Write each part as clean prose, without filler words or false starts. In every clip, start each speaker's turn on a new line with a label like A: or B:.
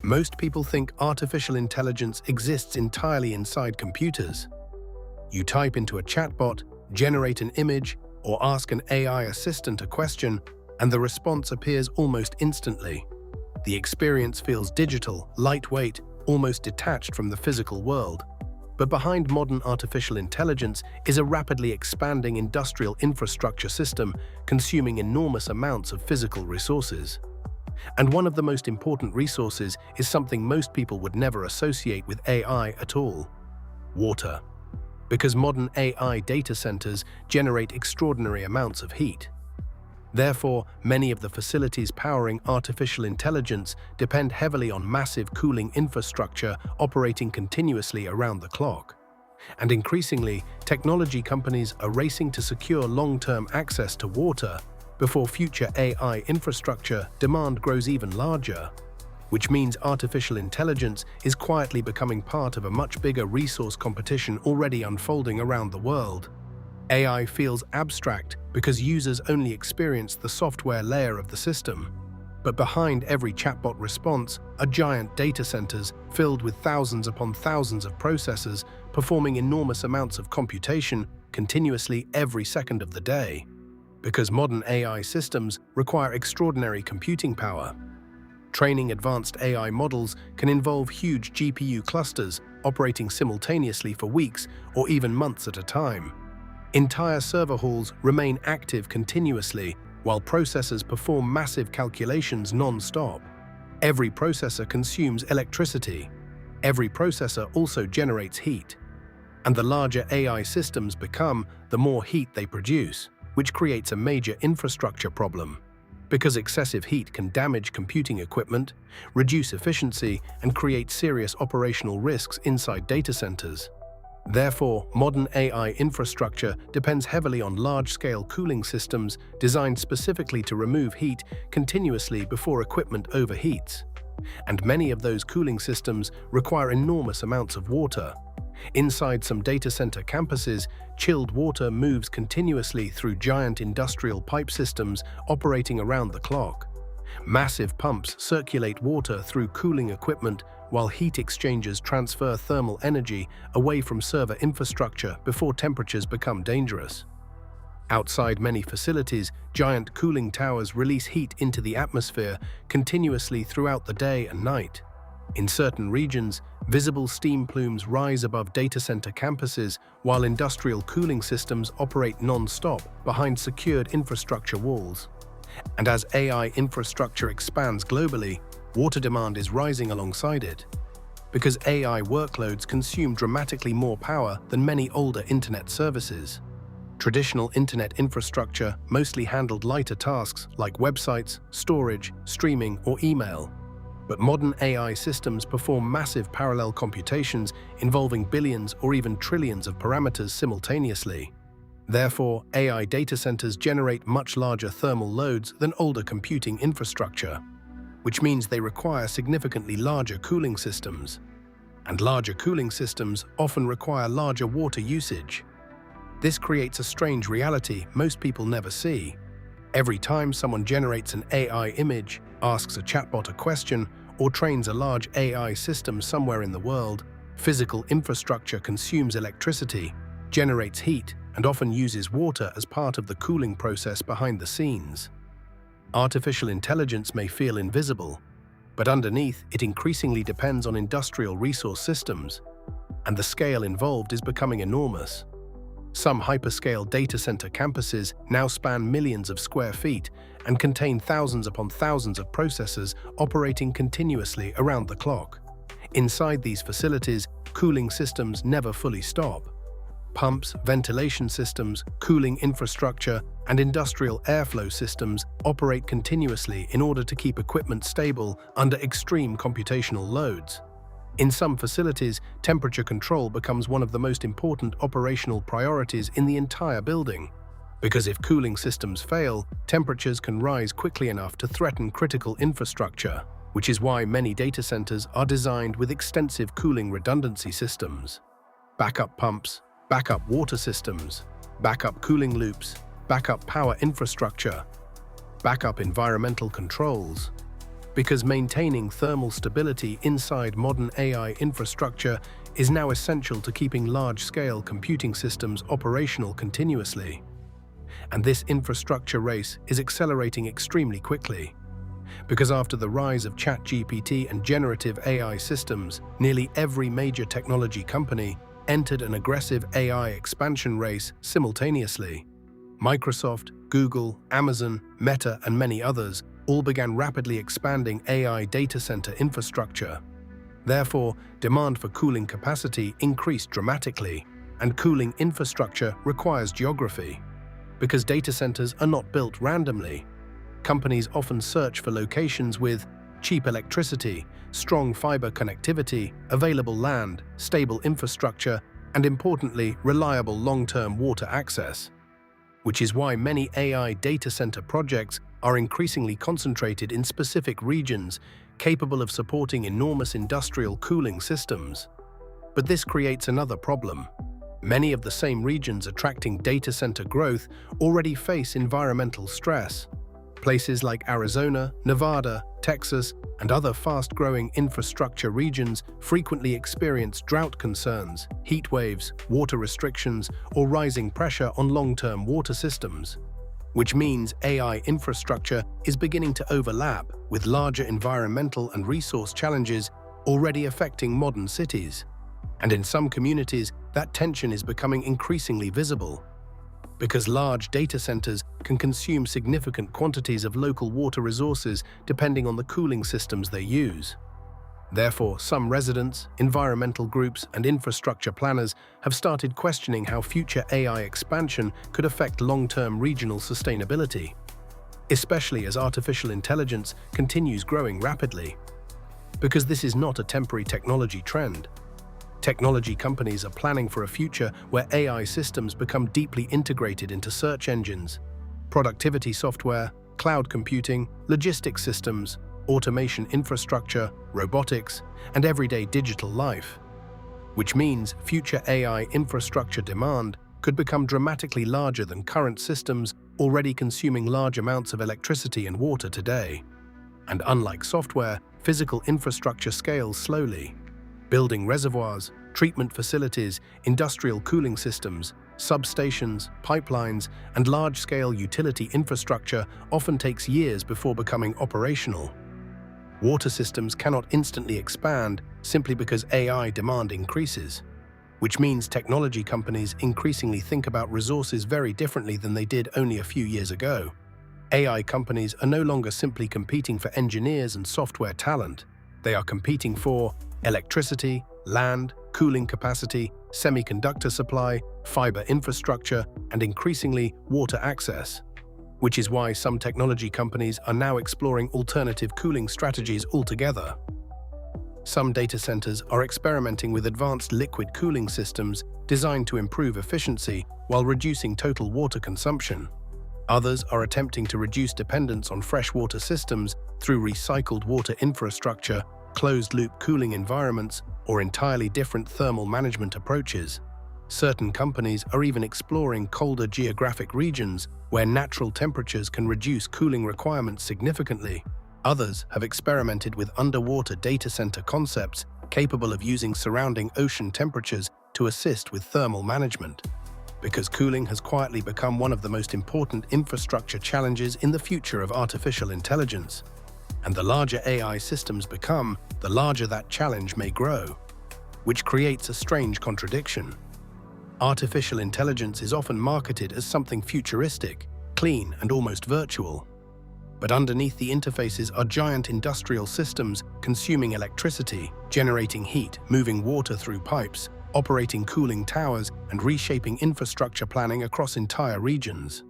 A: Most people think artificial intelligence exists entirely inside computers. You type into a chatbot, generate an image, or ask an AI assistant a question, and the response appears almost instantly. The experience feels digital, lightweight, almost detached from the physical world. But behind modern artificial intelligence is a rapidly expanding industrial infrastructure system consuming enormous amounts of physical resources. And one of the most important resources is something most people would never associate with AI at all: water. Because modern AI data centers generate extraordinary amounts of heat. Therefore, many of the facilities powering artificial intelligence depend heavily on massive cooling infrastructure operating continuously around the clock. And increasingly, technology companies are racing to secure long-term access to water before future AI infrastructure demand grows even larger, which means artificial intelligence is quietly becoming part of a much bigger resource competition already unfolding around the world. AI feels abstract because users only experience the software layer of the system. But behind every chatbot response are giant data centers filled with thousands upon thousands of processors performing enormous amounts of computation continuously every second of the day. Because modern AI systems require extraordinary computing power. Training advanced AI models can involve huge GPU clusters operating simultaneously for weeks or even months at a time. Entire server halls remain active continuously while processors perform massive calculations non-stop. Every processor consumes electricity. Every processor also generates heat. And the larger AI systems become, the more heat they produce, which creates a major infrastructure problem. Because excessive heat can damage computing equipment, reduce efficiency, and create serious operational risks inside data centers. Therefore, modern AI infrastructure depends heavily on large-scale cooling systems designed specifically to remove heat continuously before equipment overheats. And many of those cooling systems require enormous amounts of water. Inside some data center campuses, chilled water moves continuously through giant industrial pipe systems operating around the clock. Massive pumps circulate water through cooling equipment while heat exchangers transfer thermal energy away from server infrastructure before temperatures become dangerous. Outside many facilities, giant cooling towers release heat into the atmosphere continuously throughout the day and night. In certain regions, visible steam plumes rise above data center campuses while industrial cooling systems operate non-stop behind secured infrastructure walls. And as AI infrastructure expands globally, water demand is rising alongside it. Because AI workloads consume dramatically more power than many older internet services. Traditional internet infrastructure mostly handled lighter tasks like websites, storage, streaming, or email. But modern AI systems perform massive parallel computations involving billions or even trillions of parameters simultaneously. Therefore, AI data centers generate much larger thermal loads than older computing infrastructure, which means they require significantly larger cooling systems. And larger cooling systems often require larger water usage. This creates a strange reality most people never see. Every time someone generates an AI image, asks a chatbot a question, or trains a large AI system somewhere in the world, physical infrastructure consumes electricity, generates heat, and often uses water as part of the cooling process behind the scenes. Artificial intelligence may feel invisible, but underneath it increasingly depends on industrial resource systems, and the scale involved is becoming enormous. Some hyperscale data center campuses now span millions of square feet and contain thousands upon thousands of processors operating continuously around the clock. Inside these facilities, cooling systems never fully stop. Pumps, ventilation systems, cooling infrastructure, and industrial airflow systems operate continuously in order to keep equipment stable under extreme computational loads. In some facilities, temperature control becomes one of the most important operational priorities in the entire building. Because if cooling systems fail, temperatures can rise quickly enough to threaten critical infrastructure, which is why many data centers are designed with extensive cooling redundancy systems. Backup pumps, backup water systems, backup cooling loops, backup power infrastructure, backup environmental controls. because maintaining thermal stability inside modern AI infrastructure is now essential to keeping large-scale computing systems operational continuously. And this infrastructure race is accelerating extremely quickly, because after the rise of ChatGPT and generative AI systems, nearly every major technology company entered an aggressive AI expansion race simultaneously. Microsoft, Google, Amazon, Meta, and many others all began rapidly expanding AI data center infrastructure. Therefore, demand for cooling capacity increased dramatically, and cooling infrastructure requires geography. Because data centers are not built randomly, companies often search for locations with cheap electricity, strong fiber connectivity, available land, stable infrastructure, and importantly, reliable long-term water access. Which is why many AI data center projects are increasingly concentrated in specific regions capable of supporting enormous industrial cooling systems. But this creates another problem. Many of the same regions attracting data center growth already face environmental stress. Places like Arizona, Nevada, Texas, and other fast-growing infrastructure regions frequently experience drought concerns, heat waves, water restrictions, or rising pressure on long-term water systems. Which means AI infrastructure is beginning to overlap with larger environmental and resource challenges already affecting modern cities. And in some communities, that tension is becoming increasingly visible, because large data centers can consume significant quantities of local water resources depending on the cooling systems they use. Therefore, some residents, environmental groups, and infrastructure planners have started questioning how future AI expansion could affect long-term regional sustainability, especially as artificial intelligence continues growing rapidly. Because this is not a temporary technology trend. Technology companies are planning for a future where AI systems become deeply integrated into search engines, productivity software, cloud computing, logistics systems, automation infrastructure, robotics, and everyday digital life. Which means future AI infrastructure demand could become dramatically larger than current systems already consuming large amounts of electricity and water today. And unlike software, physical infrastructure scales slowly. Building reservoirs, treatment facilities, industrial cooling systems, substations, pipelines, and large-scale utility infrastructure often takes years before becoming operational. Water systems cannot instantly expand simply because AI demand increases, which means technology companies increasingly think about resources very differently than they did only a few years ago. AI companies are no longer simply competing for engineers and software talent. They are competing for electricity, land, cooling capacity, semiconductor supply, fiber infrastructure, and increasingly water access. Which is why some technology companies are now exploring alternative cooling strategies altogether. Some data centers are experimenting with advanced liquid cooling systems designed to improve efficiency while reducing total water consumption. Others are attempting to reduce dependence on freshwater systems through recycled water infrastructure, closed-loop cooling environments, or entirely different thermal management approaches. Certain companies are even exploring colder geographic regions where natural temperatures can reduce cooling requirements significantly. Others have experimented with underwater data center concepts capable of using surrounding ocean temperatures to assist with thermal management. Because cooling has quietly become one of the most important infrastructure challenges in the future of artificial intelligence. And the larger AI systems become, the larger that challenge may grow, which creates a strange contradiction. Artificial intelligence is often marketed as something futuristic, clean, and almost virtual. But underneath the interfaces are giant industrial systems consuming electricity, generating heat, moving water through pipes, operating cooling towers, and reshaping infrastructure planning across entire regions.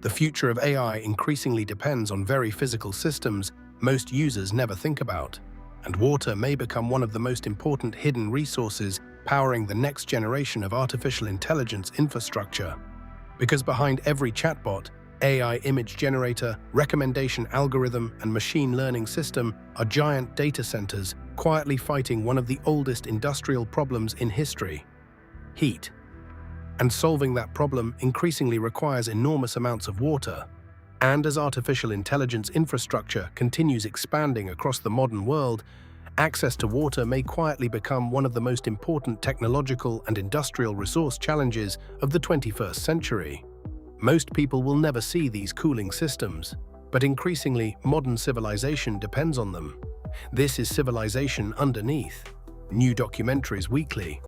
A: The future of AI increasingly depends on very physical systems most users never think about, and water may become one of the most important hidden resources powering the next generation of artificial intelligence infrastructure. Because behind every chatbot, AI image generator, recommendation algorithm, and machine learning system are giant data centers quietly fighting one of the oldest industrial problems in history: heat. And solving that problem increasingly requires enormous amounts of water. And as artificial intelligence infrastructure continues expanding across the modern world, access to water may quietly become one of the most important technological and industrial resource challenges of the 21st century. Most people will never see these cooling systems, but increasingly modern civilization depends on them. This is civilization underneath. New documentaries weekly.